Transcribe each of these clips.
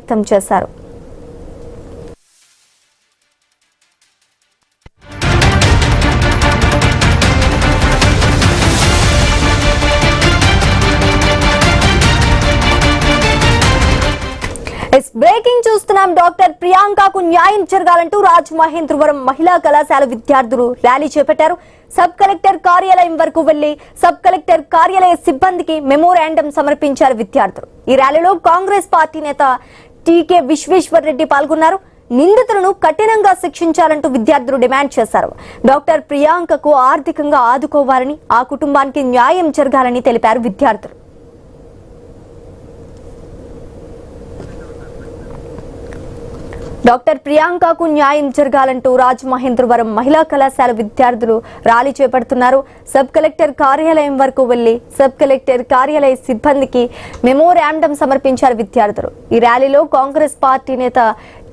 వ్యక్తం చేశారు. బ్రేకింగ్ చూస్తున్నాం. డాక్టర్ ప్రియాంకకు న్యాయం జరగాలంటూ రాజమహేంద్రవరం మహిళా కళాశాల విద్యార్థులు ర్యాలీ చేపట్టారు. సబ్ కలెక్టర్ కార్యాలయం వరకు వెళ్లి సబ్ కలెక్టర్ కార్యాలయ సిబ్బందికి మెమోరాండం సమర్పించారు విద్యార్థులు. ఈ ర్యాలీలో కాంగ్రెస్ పార్టీ నేత టీకే విశ్వేశ్వర్ రెడ్డి పాల్గొన్నారు. నిందితులను కఠినంగా శిక్షించాలంటూ విద్యార్థులు డిమాండ్ చేశారు. డాక్టర్ ప్రియాంకకు ఆర్థికంగా ఆదుకోవాలని, ఆ కుటుంబానికి న్యాయం జరగాలని తెలిపారు విద్యార్థులు. డాక్టర్ ప్రియాంకకు న్యాయం జరగాలంటూ రాజమహేంద్రవరం మహిళా కళాశాల విద్యార్థులు ర్యాలీ చేపడుతున్నారు. సబ్ కలెక్టర్ కార్యాలయం వరకు వెళ్లి సబ్ కలెక్టర్ కార్యాలయ సిబ్బందికి మెమోరాండం సమర్పించారు విద్యార్థులు. ఈ ర్యాలీలో కాంగ్రెస్ పార్టీ నేత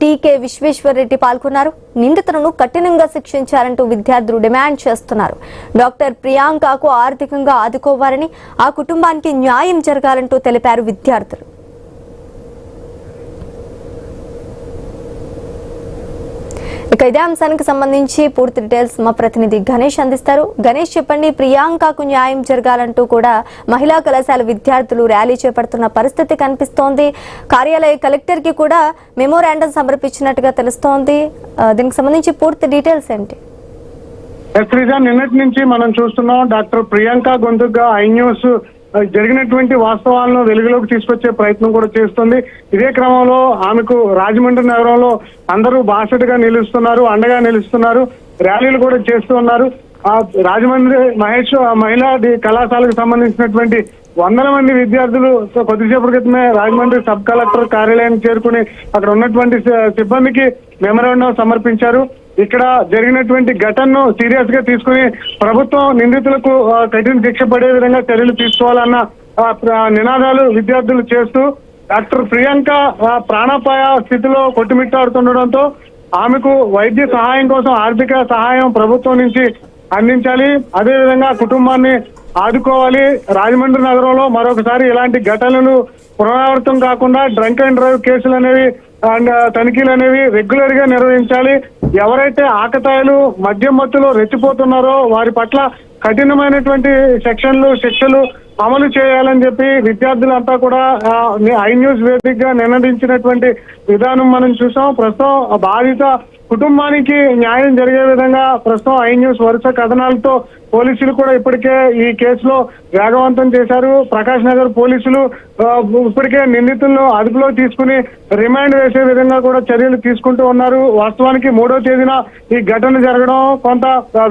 టీకే విశ్వేశ్వర్ రెడ్డి పాల్గొన్నారు. నిందితులను కఠినంగా శిక్షించాలంటూ విద్యార్థులు డిమాండ్ చేస్తున్నారు. డాక్టర్ ప్రియాంకకు ఆర్థికంగా ఆదుకోవాలని, ఆ కుటుంబానికి న్యాయం జరగాలంటూ తెలిపారు విద్యార్థులు. ఇక ఇదే అంశానికి సంబంధించి పూర్తి డీటెయిల్స్ మా ప్రతినిధి గణేష్ అందిస్తారు. గణేష్, చెప్పండి, ప్రియాంకకు న్యాయం జరగాలంటూ కూడా మహిళా కళాశాల విద్యార్థులు ర్యాలీ చేపడుతున్న పరిస్థితి కనిపిస్తోంది. కార్యాలయ కలెక్టర్ కి కూడా మెమోరాండం సమర్పించినట్టుగా తెలుస్తోంది. దీనికి సంబంధించి పూర్తి డీటెయిల్స్ ఏంటి? నిన్నటి నుంచి మనం చూస్తున్నాం డాక్టర్ ప్రియాంక గొంతుగా ఐ న్యూస్ జరిగినటువంటి వాస్తవాలను వెలుగులోకి తీసుకొచ్చే ప్రయత్నం కూడా చేస్తుంది. ఇదే క్రమంలో ఆమెకు రాజమండ్రి నగరంలో అందరూ బాసటగా నిలుస్తున్నారు, అండగా నిలుస్తున్నారు, ర్యాలీలు కూడా చేస్తూ ఉన్నారు. ఆ రాజమండ్రి మహిళా కళాశాలకు సంబంధించినటువంటి వందల మంది విద్యార్థులు కొద్దిసేపటి క్రితమే రాజమండ్రి సబ్ కలెక్టర్ కార్యాలయానికి చేరుకుని అక్కడ ఉన్నటువంటి సిబ్బందికి మెమోరాండం సమర్పించారు. ఇక్కడ జరిగినటువంటి ఘటనను సీరియస్ గా తీసుకుని ప్రభుత్వం నిందితులకు కఠిన శిక్ష పడే విధంగా చర్యలు తీసుకోవాలన్న నినాదాలు విద్యార్థులు చేస్తూ డాక్టర్ ప్రియాంక ప్రాణాపాయ స్థితిలో కొట్టుమిట్టాడుతుండడంతో ఆమెకు వైద్య సహాయం కోసం ఆర్థిక సహాయం ప్రభుత్వం నుంచి అందించాలి, అదేవిధంగా కుటుంబాన్ని ఆదుకోవాలి. రాజమండ్రి నగరంలో మరొకసారి ఇలాంటి ఘటనలు పునరావృతం కాకుండా డ్రంక్ అండ్ డ్రైవ్ కేసులు అనేవి అండ్ తనిఖీలు అనేవి రెగ్యులర్ గా నిర్వహించాలి. ఎవరైతే ఆకతాయిలు మద్యం మత్తులో రెచ్చిపోతున్నారో వారి పట్ల కఠినమైనటువంటి శిక్షలు అమలు చేయాలని చెప్పి విద్యార్థులంతా కూడా ఐ న్యూస్ వేదికగా నిర్ణయించినటువంటి విధానం మనం చూసాం. ప్రస్తుతం బాధిత కుటుంబానికి న్యాయం జరిగే విధంగా ప్రస్తుతం ఐ న్యూస్ వరుస కథనాలతో పోలీసులు కూడా ఇప్పటికే ఈ కేసులో వేగవంతం చేశారు. ప్రకాష్ నగర్ పోలీసులు ఇప్పటికే నిందితులను అదుపులో తీసుకుని రిమాండ్ వేసే విధంగా కూడా చర్యలు తీసుకుంటూ ఉన్నారు. వాస్తవానికి 3వ తేదీన ఈ ఘటన జరగడం, కొంత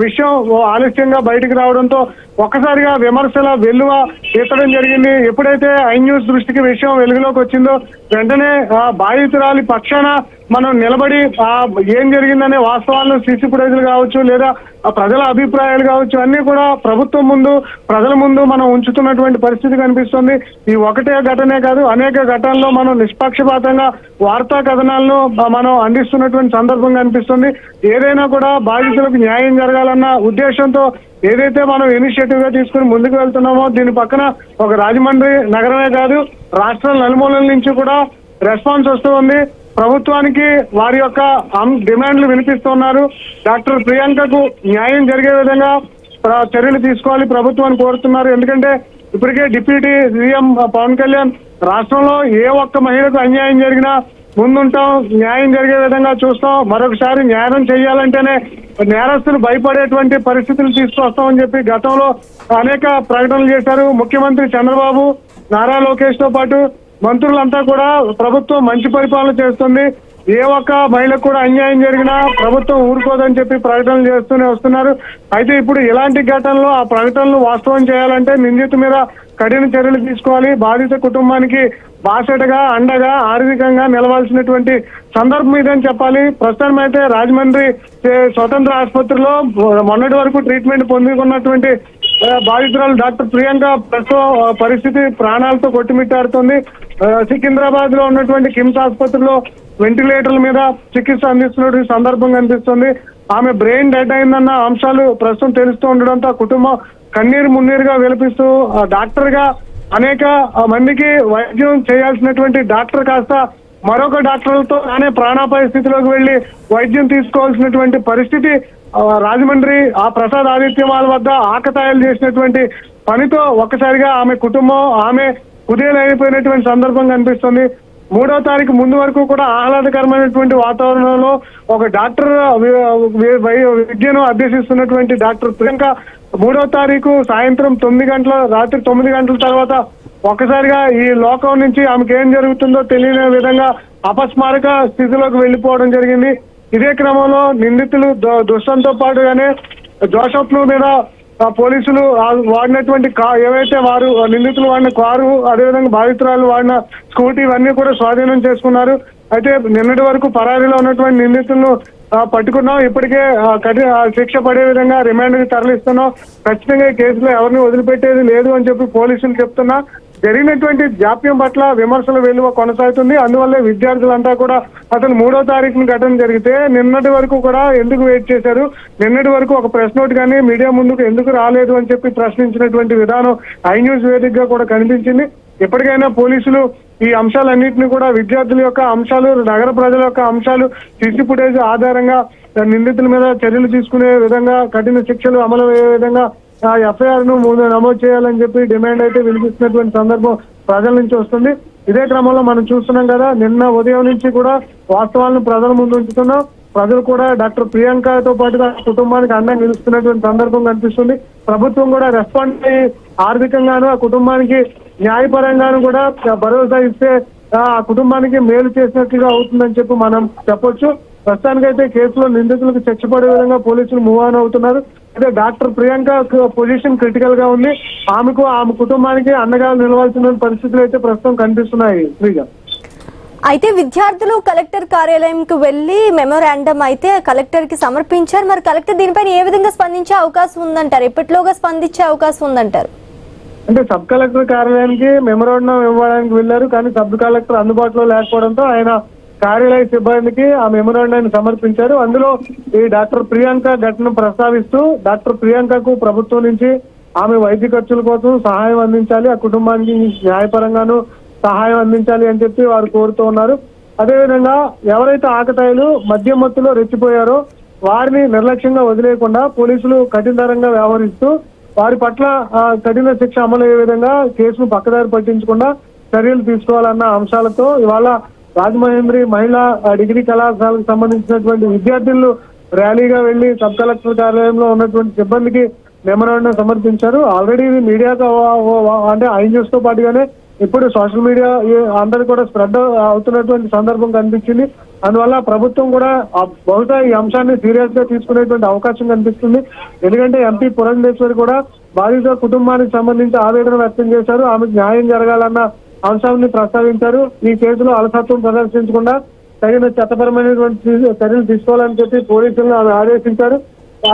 విషయం ఆలస్యంగా బయటకు రావడంతో ఒక్కసారిగా విమర్శల వెల్లువ ఎత్తడం జరిగింది. ఎప్పుడైతే ఐ న్యూస్ దృష్టికి విషయం వెలుగులోకి వచ్చిందో వెంటనే బాధితురాలి పక్షాన మనం నిలబడి ఏం జరిగిందనే వాస్తవాలను సీసీ ఫుటేజ్లు కావచ్చు, లేదా ప్రజల అభిప్రాయాలు కావచ్చు, అన్ని కూడా ప్రభుత్వం ముందు, ప్రజల ముందు మనం ఉంచుతున్నటువంటి పరిస్థితి కనిపిస్తుంది. ఈ ఒకటే ఘటనే కాదు, అనేక ఘటనల్లో మనం నిష్పక్షపాతంగా వార్తా కథనాలను మనం అందిస్తున్నటువంటి సందర్భం కనిపిస్తుంది. ఏదైనా కూడా బాధితులకు న్యాయం జరగాలన్న ఉద్దేశంతో ఏదైతే మనం ఇనిషియేటివ్ గా తీసుకుని ముందుకు వెళ్తున్నామో దీని పక్కన ఒక రాజమండ్రి నగరమే కాదు రాష్ట్రాల నలుమూలల నుంచి కూడా రెస్పాన్స్ వస్తూ ఉంది. ప్రభుత్వానికి వారి యొక్క డిమాండ్లు వినిపిస్తున్నారు. డాక్టర్ ప్రియాంకకు న్యాయం జరిగే విధంగా చర్యలు తీసుకోవాలి ప్రభుత్వాన్ని కోరుతున్నారు. ఎందుకంటే ఇప్పటికే డిప్యూటీ సీఎం పవన్ కళ్యాణ్ రాష్ట్రంలో ఏ ఒక్క మహిళకు అన్యాయం జరిగినా ముందుంటాం, న్యాయం జరిగే విధంగా చూస్తాం, మరొకసారి న్యాయం చేయాలంటేనే నేరస్తులు భయపడేటువంటి పరిస్థితులు తీసుకొస్తామని చెప్పి గతంలో అనేక ప్రకటనలు చేశారు. ముఖ్యమంత్రి చంద్రబాబు, నారా లోకేష్ తో పాటు మంత్రులంతా కూడా ప్రభుత్వం మంచి పరిపాలన చేస్తుంది, ఏ ఒక్క మహిళకు కూడా అన్యాయం జరిగినా ప్రభుత్వం ఊరుకోదని చెప్పి ప్రకటనలు చేస్తూనే వస్తున్నారు. అయితే ఇప్పుడు ఇలాంటి ఘటనలో ఆ ప్రకటనలు వాస్తవం చేయాలంటే నిందితు మీద కఠిన చర్యలు తీసుకోవాలి. బాధిత కుటుంబానికి బాసటగా, అండగా, ఆర్థికంగా నిలవాల్సినటువంటి సందర్భం ఇదని చెప్పాలి. ప్రస్తుతం అయితే రాజమండ్రి స్వతంత్ర ఆసుపత్రిలో మొన్నటి వరకు ట్రీట్మెంట్ పొందుకున్నటువంటి బాధితురాలు డాక్టర్ ప్రియాంక ప్రస్తుతం పరిస్థితి ప్రాణాలతో కొట్టుమిట్టాడుతుంది. సికింద్రాబాద్ లో ఉన్నటువంటి కిమ్స్ ఆసుపత్రిలో వెంటిలేటర్ల మీద చికిత్స అందిస్తున్న సందర్భం కనిపిస్తుంది. ఆమె బ్రెయిన్ డెడ్ అయిందన్న అంశాలు ప్రస్తుతం తెలుస్తూ ఉండడంతో కుటుంబం కన్నీరు మున్నీరుగా విలపిస్తూ డాక్టర్ గా అనేక మందికి వైద్యం చేయాల్సినటువంటి డాక్టర్ కాస్త మరొక డాక్టర్లతో తానే ప్రాణాపాయ స్థితిలోకి వెళ్లి వైద్యం తీసుకోవాల్సినటువంటి పరిస్థితి రాజమండ్రి ఆ ప్రసాద్ ఆదిత్యమాల్ వద్ద ఆకతాయిలు చేసినటువంటి పనితో ఒక్కసారిగా ఆమె కుటుంబం ఆమె కుదేలైపోయినటువంటి సందర్భం కనిపిస్తుంది. 3వ తారీఖు ముందు వరకు కూడా ఆహ్లాదకరమైనటువంటి వాతావరణంలో ఒక డాక్టర్ విద్యను అభ్యసిస్తున్నటువంటి డాక్టర్ ప్రియాంక 3వ తారీఖు సాయంత్రం 9 గంటల రాత్రి 9 గంటల తర్వాత ఒక్కసారిగా ఈ లోకం నుంచి ఆమెకి ఏం జరుగుతుందో తెలియని విధంగా అపస్మారక స్థితిలోకి వెళ్లిపోవడం జరిగింది. ఇదే క్రమంలో నిందితులు దుష్యంతో పాటుగానే జోసఫ్ మీద పోలీసులు వాడినటువంటి ఏవైతే వారు నిందితులు వాడిన కారు, అదేవిధంగా బాధితురాలు వాడిన స్కూటీ ఇవన్నీ కూడా స్వాధీనం చేసుకున్నారు. అయితే నిన్నటి వరకు పరారీలో ఉన్నటువంటి నిందితులను పట్టుకున్నాం. ఇప్పటికే శిక్ష పడే విధంగా రిమాండ్ కి తరలిస్తున్నాం. ఖచ్చితంగా ఈ కేసులో ఎవరిని వదిలిపెట్టేది లేదు అని చెప్పి పోలీసులు చెప్తున్నా. జరిగినటువంటి జాప్యం పట్ల విమర్శల వెలువ కొనసాగుతుంది. అందువల్లే విద్యార్థులంతా కూడా అసలు 3వ తారీఖున ఘటన జరిగితే నిన్నటి వరకు కూడా ఎందుకు వెయిట్ చేశారు, నిన్నటి వరకు ఒక ప్రెస్ నోట్ కానీ మీడియా ముందుకు ఎందుకు రాలేదు అని చెప్పి ప్రశ్నించినటువంటి విధానం ఐ న్యూస్ వేదికగా కూడా కనిపించింది. ఎప్పటికైనా పోలీసులు ఈ అంశాలన్నింటినీ కూడా విద్యార్థుల యొక్క అంశాలు, నగర ప్రజల యొక్క అంశాలు, సీసీ ఫుటేజ్ ఆధారంగా నిందితుల మీద చర్యలు తీసుకునే విధంగా కఠిన శిక్షలు అమలు అయ్యే విధంగా ఎఫ్ఐఆర్ ను నమోదు చేయాలని చెప్పి డిమాండ్ అయితే వినిపిస్తున్నటువంటి సందర్భం ప్రజల నుంచి వస్తుంది. ఇదే క్రమంలో మనం చూస్తున్నాం కదా, నిన్న ఉదయం నుంచి కూడా వాస్తవాలను ప్రజల ముందు ఉంచుతున్నాం. ప్రజలు కూడా డాక్టర్ ప్రియాంకతో పాటుగా కుటుంబానికి అండగా నిలుస్తున్నటువంటి సందర్భం కనిపిస్తుంది. ప్రభుత్వం కూడా రెస్పాండ్ అయ్యి ఆర్థికంగాను ఆ కుటుంబానికి న్యాయపరంగాను కూడా భరోసా ఇస్తే ఆ కుటుంబానికి మేలు చేసినట్లుగా అవుతుందని చెప్పి మనం చెప్పొచ్చు. ప్రస్తుతానికైతే కేసులో నిందితులకు శిక్ష పడే విధంగా పోలీసులు మూవ్ ఆన్ అవుతున్నారు. అయితే డాక్టర్ ప్రియాంక పొజిషన్ క్రిటికల్ గా ఉంది. ఆమె కుటుంబానికి అండగా నిలవాల్సిన పరిస్థితులు అయితే ప్రస్తుతం కనిపిస్తున్నాయి. శ్రీగా అయితే విద్యార్థులు కలెక్టర్ కార్యాలయంకి వెళ్లి మెమోరాండం అయితే కలెక్టర్ కి సమర్పించారు. మరి కలెక్టర్ దీనిపైన ఏ విధంగా స్పందించే అవకాశం ఉందంటారు? ఎప్పటిలోగా స్పందించే అవకాశం ఉందంటారు? అంటే సబ్ కలెక్టర్ కార్యాలయానికి మెమోరాండం ఇవ్వడానికి వెళ్లారు, కానీ సబ్ కలెక్టర్ అందుబాటులో లేకపోవడంతో ఆయన కార్యాలయ సిబ్బందికి ఆ మెమోరాండాన్ని సమర్పించారు. అందులో ఈ డాక్టర్ ప్రియాంక ఘటన ప్రస్తావిస్తూ డాక్టర్ ప్రియాంకకు ప్రభుత్వం నుంచి ఆమె వైద్య ఖర్చుల కోసం సహాయం అందించాలి, ఆ కుటుంబానికి న్యాయపరంగాను సహాయం అందించాలి అని చెప్పి వారు కోరుతూ ఉన్నారు. అదేవిధంగా ఎవరైతే ఆకతాయిలు మద్యం మత్తులో రెచ్చిపోయారో వారిని నిర్లక్ష్యంగా వదిలేయకుండా పోలీసులు కఠినతరంగా వ్యవహరిస్తూ వారి పట్ల కఠిన శిక్ష అమలయ్యే విధంగా కేసును పక్కదారి పట్టించకుండా చర్యలు తీసుకోవాలన్న అంశాలతో ఇవాళ రాజమహేంద్రి మహిళా డిగ్రీ కళాశాలకు సంబంధించినటువంటి విద్యార్థులు ర్యాలీగా వెళ్లి సబ్ కలెక్టర్ కార్యాలయంలో ఉన్నటువంటి సిబ్బందికి మెమోరాండం సమర్పించారు. ఆల్రెడీ ఇది మీడియాతో అంటే ఐ న్యూస్ తో పాటుగానే ఇప్పుడు సోషల్ మీడియా అందరూ కూడా స్ప్రెడ్ అవుతున్నటువంటి సందర్భం కనిపించింది. అందువల్ల ప్రభుత్వం కూడా బహుశా ఈ అంశాన్ని సీరియస్ గా తీసుకునేటువంటి అవకాశం కనిపిస్తుంది. ఎందుకంటే ఎంపీ పురంధేశ్వరి కూడా బాధిత కుటుంబానికి సంబంధించి ఆవేదన వ్యక్తం చేశారు. ఆమెకు న్యాయం జరగాలన్న అంశాన్ని ప్రస్తావించారు. ఈ కేసులో అలసత్వం ప్రదర్శించకుండా తగిన చట్టపరమైనటువంటి చర్యలు తీసుకోవాలని చెప్పి పోలీసులను ఆమె ఆదేశించారు.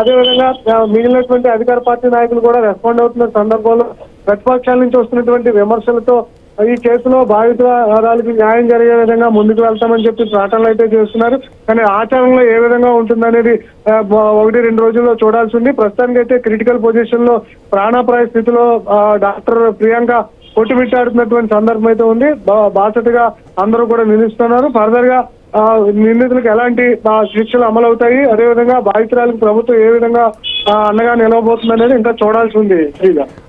అదేవిధంగా మిగిలినటువంటి అధికార పార్టీ నాయకులు కూడా రెస్పాండ్ అవుతున్న సందర్భంలో ప్రతిపక్షాల నుంచి వస్తున్నటువంటి విమర్శలతో ఈ కేసులో బాధితురాలికి న్యాయం జరిగే విధంగా ముందుకు వెళ్తామని చెప్పి ప్రకటనలు అయితే చేస్తున్నారు. కానీ ఆచరణలో ఏ విధంగా ఉంటుందనేది 1-2 రోజుల్లో చూడాల్సి ఉంది. ప్రస్తుతానికి అయితే క్రిటికల్ పొజిషన్ లో ప్రాణాపాయ స్థితిలో డాక్టర్ ప్రియాంక కొట్టుమిట్టాడుతున్నటువంటి సందర్భం అయితే ఉంది. బాధ్యతగా అందరూ కూడా నిలుస్తున్నారు. ఫర్దర్ గా నిందితులకు ఎలాంటి శిక్షలు అమలవుతాయి, అదేవిధంగా బాధితురాలకు ప్రభుత్వం ఏ విధంగా అండగా నిలవబోతుంది అనేది ఇంకా చూడాల్సి ఉంది.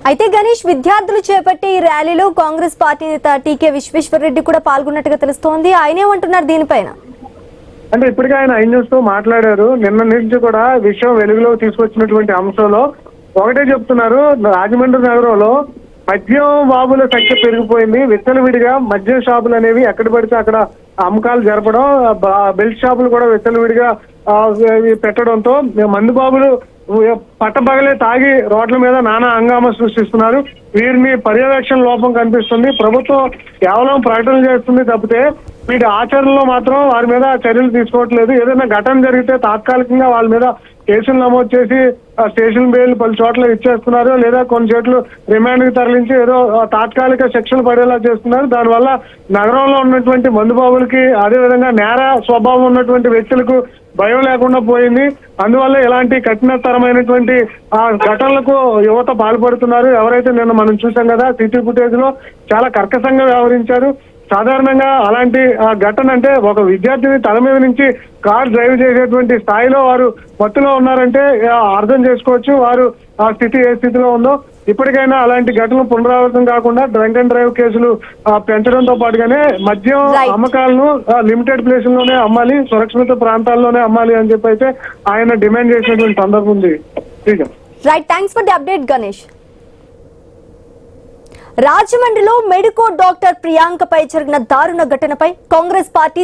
అయితే గణేష్, విద్యార్థులు చేపట్టే ఈ ర్యాలీలో కాంగ్రెస్ పార్టీ నేత టీకే విశ్వేశ్వరరెడ్డి కూడా పాల్గొన్నట్టుగా తెలుస్తోంది. ఆయన ఏమంటున్నారు దీనిపైన? అంటే ఇప్పటికే ఆయన ఐ న్యూస్ తో మాట్లాడారు. నిన్న నుంచి కూడా విషయం వెలుగులో తీసుకొచ్చినటువంటి అంశంలో ఒకటే చెప్తున్నారు. రాజమండ్రి నగరంలో మద్యం బాబుల సంఖ్య పెరిగిపోయింది. విచ్చలవిడిగా మద్యం షాపులు అనేవి ఎక్కడ పడితే అక్కడ అమ్మకాలు జరపడం, బెల్ట్ షాపులు కూడా విచ్చలవిడిగా పెట్టడంతో మందు బాబులు పట్టపగలే తాగి రోడ్ల మీద నానా హంగామా సృష్టిస్తున్నారు. వీరిని పర్యవేక్షణ లోపం కనిపిస్తుంది. ప్రభుత్వం కేవలం ప్రకటనలు చేస్తుంది తప్పితే వీటి ఆచరణలో మాత్రం వారి మీద చర్యలు తీసుకోవట్లేదు. ఏదైనా ఘటన జరిగితే తాత్కాలికంగా వాళ్ళ మీద కేసులు నమోదు చేసి స్టేషన్ బెయిల్ పలు చోట్ల ఇచ్చేస్తున్నారు, లేదా కొన్ని చోట్ల రిమాండ్ కి తరలించి ఏదో తాత్కాలిక శిక్షలు పడేలా చేస్తున్నారు. దానివల్ల నగరంలో ఉన్నటువంటి మందుబాబులకి, అదేవిధంగా నేర స్వభావం ఉన్నటువంటి వ్యక్తులకు భయం లేకుండా పోయింది. అందువల్ల ఇలాంటి కఠినతరమైనటువంటి ఘటనలకు యువత పాల్పడుతున్నారు. ఎవరైతే నిన్న మనం చూసాం కదా, సిటీ ఫుటేజ్ లో చాలా కర్కశంగా వ్యవహరించారు. సాధారణంగా అలాంటి ఘటన అంటే ఒక విద్యార్థిని తల మీద నుంచి కార్ డ్రైవ్ చేసేటువంటి స్థాయిలో వారు మత్తులో ఉన్నారంటే అర్థం చేసుకోవచ్చు వారు ఆ స్థితి ఏ స్థితిలో ఉందో. ఇప్పటికైనా అలాంటి ఘటనలు పునరావృతం కాకుండా డ్రంక్ అండ్ డ్రైవ్ కేసులు పెంచడంతో పాటుగానే మద్యం Right. అమ్మకాలను లిమిటెడ్ ప్లేసుల్లోనే అమ్మాలి, సురక్షిత ప్రాంతాల్లోనే అమ్మాలి అని చెప్పి అయితే ఆయన డిమాండ్ చేసినటువంటి సందర్భం ఉంది. Right, thanks for the update Ganesh. రాజమండ్రిలో మెడికో డాక్టర్ ప్రియాంకపై జరిగిన దారుణ ఘటనపై కాంగ్రెస్ పార్టీ